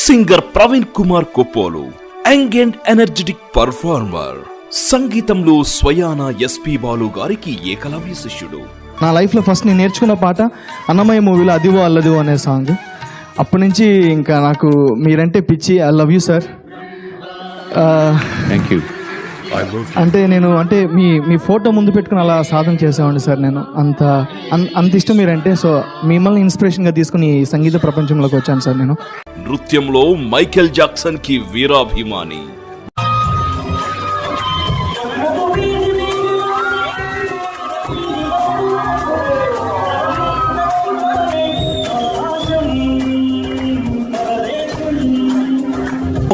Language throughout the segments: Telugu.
Singer Praveen Kumar Koppolu, young and energetic performer. సంగీతంలో స్వయాన ఎస్పి బాలు గారికి ఏకలవ్య శిష్యుడు. నా లైఫ్లో ఫస్ట్ నేను నేర్చుకున్న పాట అన్నమయ్య మూవీలో అదివో అల్లదివో అనే సాంగ్. అప్పటి నుంచి ఇంకా నాకు మీరంటే పిచ్చి. I love you sir. Thank you. అంటే నేను మీ ఫోటో ముందు పెట్టుకుని అలా సాధన చేసేవాడిని సార్. నేను అంత ఇష్టం మీరంటే. సో మిమ్మల్ని ఇన్స్పిరేషన్గా తీసుకుని ఈ సంగీత ప్రపంచంలోకి వచ్చాను సార్ నేను. నృత్యంలో మైకేల్ జాక్సన్ కి వీరాభిమాని.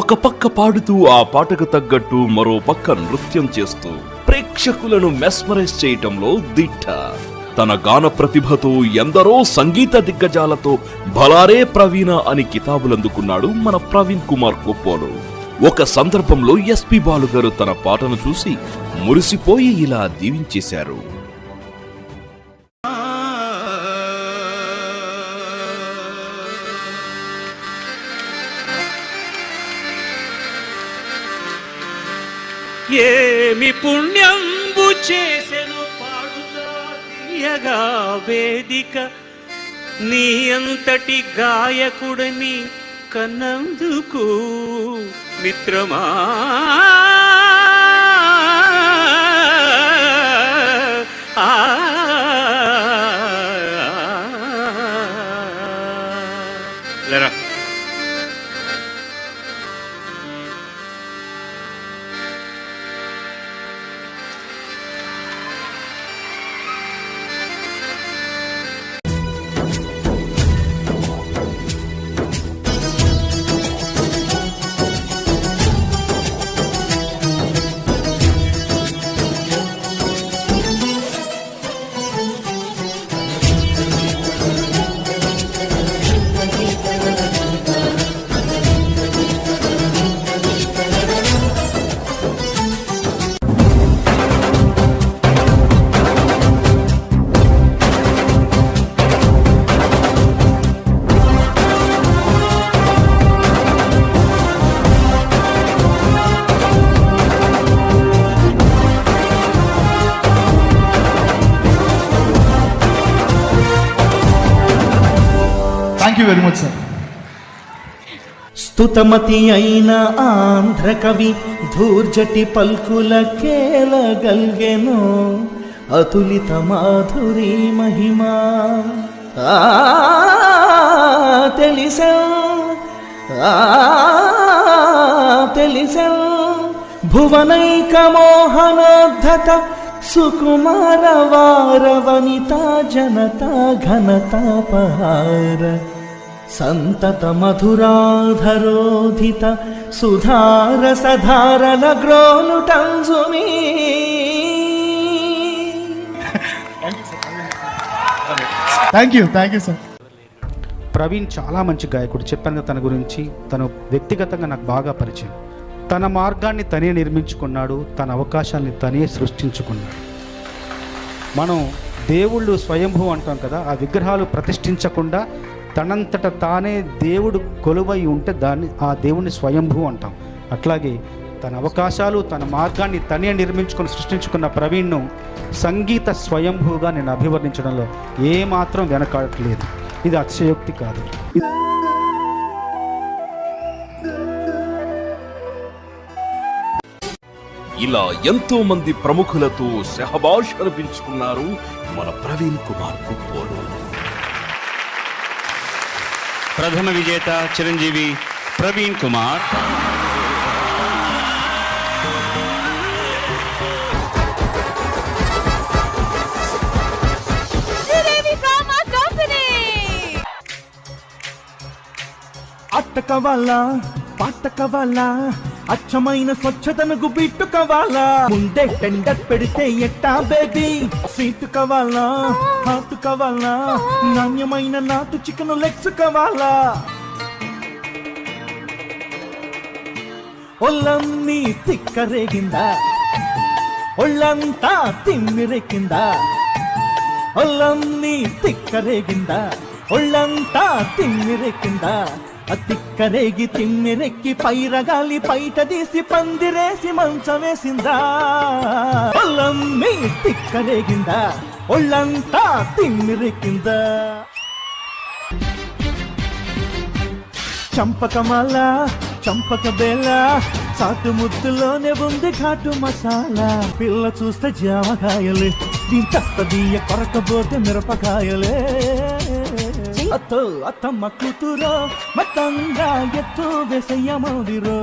ఒక పక్క పాడుతూ ఆ పాటకు తగ్గట్టు మరో పక్క నృత్యం చేస్తూ ప్రేక్షకులను మెస్మరైజ్ చేయటంలో దిట్ట. తన గాన ప్రతిభతో ఎందరో సంగీత దిగ్గజాలతో భలారే ప్రవీణ అని కితాబులందుకున్నాడు మన ప్రవీణ్ కుమార్ కొప్పోలు. ఒక సందర్భంలో ఎస్పి బాలు గారు తన పాటను చూసి మురిసిపోయి ఇలా దీవించేశారు. ఏమి పుణ్యంబు చేసెను పాడుతా తీయగా వేదిక, నీ అంతటి గాయకుడని కన్నందుకు మిత్రమా. లేరా వెరీ మచ్ సార్. స్తుతమతి అయిన ఆంధ్ర కవి ధూర్జటి పల్కులకేలగల్గెను అతులిత మాధురి మహిమా. తెలిసె భువనైక మోహనోద్ధత సుకుమార వార వనితా జనతా ఘనతాపహార సంతత మధురాధరోధిత సుధార సధారల గ్రోలుటంజుని. Thank you sir. ప్రవీణ్ చాలా మంచి గాయకుడు. చెప్పాను కదా తన గురించి. తను వ్యక్తిగతంగా నాకు బాగా పరిచయం. తన మార్గాన్ని తనే నిర్మించుకున్నాడు, తన అవకాశాన్ని తనే సృష్టించుకున్నాడు. మనం దేవుళ్ళు స్వయంభూ అంటాం కదా, ఆ విగ్రహాలు ప్రతిష్ఠించకుండా తనంతట తానే దేవుడు కొలువై ఉంటే ఆ దేవుణ్ణి స్వయంభూ అంటాం. అట్లాగే తన అవకాశాలు తన మార్గాన్ని తనే నిర్మించుకొని సృష్టించుకున్న ప్రవీణ్ను సంగీత స్వయంభూగా నేను అభివర్ణించడంలో ఏమాత్రం వెనకాడట్లేదు. ఇది అతిశయోక్తి కాదు. ఇలా ఎంతో మంది ప్రముఖులతో షహబాష్ అనిపించుకున్నారు మన ప్రవీణ్ కుమార్ కొప్పోలు. ప్రథమ విజేత చిరంజీవి ప్రవీణ్ కుమార్. అట్ట కావాలా పాట కావాలా, అచ్చమైన స్వచ్ఛతను గుబిట్టు కావాలా, ముందే టెండర్ పెడితే ఎట్టా బేబీ, స్వీట్ కావాలా హాట్ కావాలా, నాణ్యమైన నాటు చికెన్ లెగ్స్ కావాలా, ఒళ్ళన్నీ తిక్కరేగిందా, ఒళ్ళంతా తిమ్మిరెక్కిందా, ఒళ్ళన్నీ తిక్కరేగిందా, ఒళ్ళంతా తిమ్మిరెక్కిందా, తిక్కరేగి తిమ్మిరెక్కి పైరగాలి పైట తీసి పందిరేసి మంచం వేసిందా ఒళ్ళమ్మి తిక్కరేగిందా ఒళ్ళంతా తిమ్మిరెక్కిందా చంపకమాల చంపక బేల చాటు ముద్దులోనే ఉంది ఘాటు మసాలా పిల్ల చూస్తే జామకాయలే దీంతస్తదీయ కొరకపోతే మిరపకాయలే అత్తో అత్తమ్మ కూతురో మతంగా ఎత్తు వేసయ్యమౌదిరో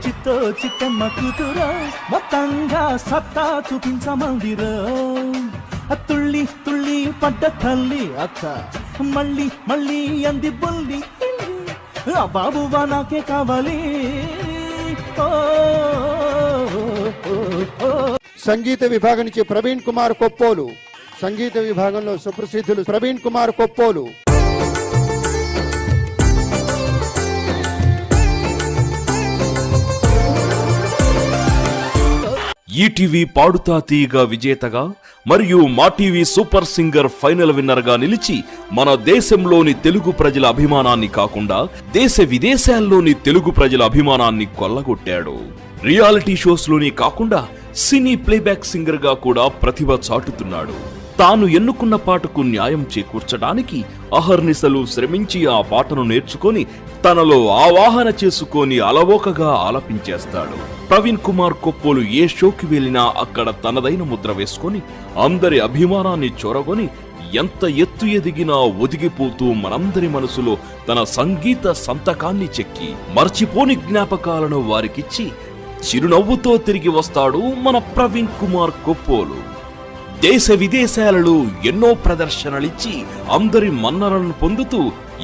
చిత్తో చిట్టమ్మ కూతురో మొత్తంగా సత్తా చూపించమౌదిరో తుళ్ళి తుళ్ళి పడ్డ తల్లి అత్త మళ్ళీ మళ్ళీ అంది బుల్లి ఆ బాబువా నాకే కావాలి సంగీత విభాగం నుంచి ప్రవీణ్ కుమార్ కొప్పోలు, సంగీత విభాగంలో సుప్రసిద్ధులు ప్రవీణ్ కుమార్ కొప్పోలు. ఈటీవీ పాడుతా తీయగా విజేతగా మరియు మా TV super singer final winner గా నిలిచి మన దేశంలోని తెలుగు ప్రజల అభిమానాన్ని కాకుండా దేశ విదేశాల్లోని తెలుగు ప్రజల అభిమానాన్ని కొల్లగొట్టాడు. రియాలిటీ షోస్ లోనే కాకుండా సినీ ప్లేబ్యాక్ సింగర్ గా కూడా ప్రతిభ చాటుతున్నాడు. తాను ఎన్నుకున్న పాటకు న్యాయం చేకూర్చడానికి అహర్నిశలు శ్రమించి ఆ పాటను నేర్చుకొని తనలో ఆవాహన చేసుకొని అలవోకగా ఆలపించేస్తాడు. ప్రవీణ్ కుమార్ కొప్పోలు ఏ షోకి వెళ్ళినా అక్కడ తనదైన ముద్ర వేసుకొని అందరి అభిమానాన్ని చొరగొని ఎంత ఎత్తు ఎదిగినా ఒదిగిపోతూ మనందరి మనసులో తన సంగీత సంతకాన్ని చెక్కి మర్చిపోని జ్ఞాపకాలను వారికిచ్చి చిరునవ్వుతో తిరిగి వస్తాడు మన ప్రవీణ్ కుమార్ కొప్పోలు. దేశ విదేశాలలో ఎన్నో ప్రదర్శనలిచ్చి అందరి మన్ననలను పొందుతూ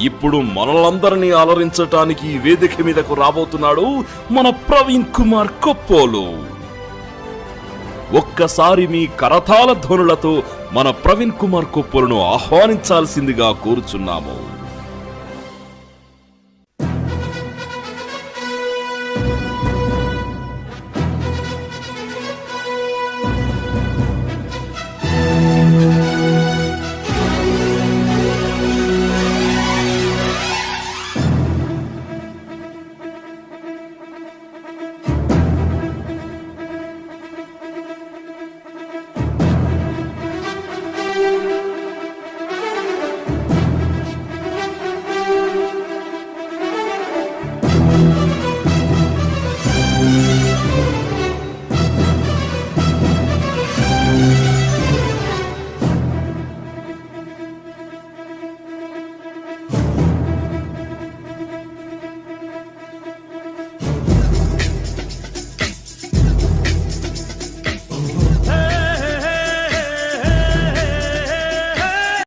ఇప్పుడు మనలందరినీ అలరించటానికి వేదిక మీదకు రాబోతున్నాడు మన ప్రవీణ్ కుమార్ కొప్పోలు. ఒక్కసారి మీ కరతాళ ధ్వనులతో మన ప్రవీణ్ కుమార్ కొప్పోలును ఆహ్వానించాల్సిందిగా కోరుచున్నాము.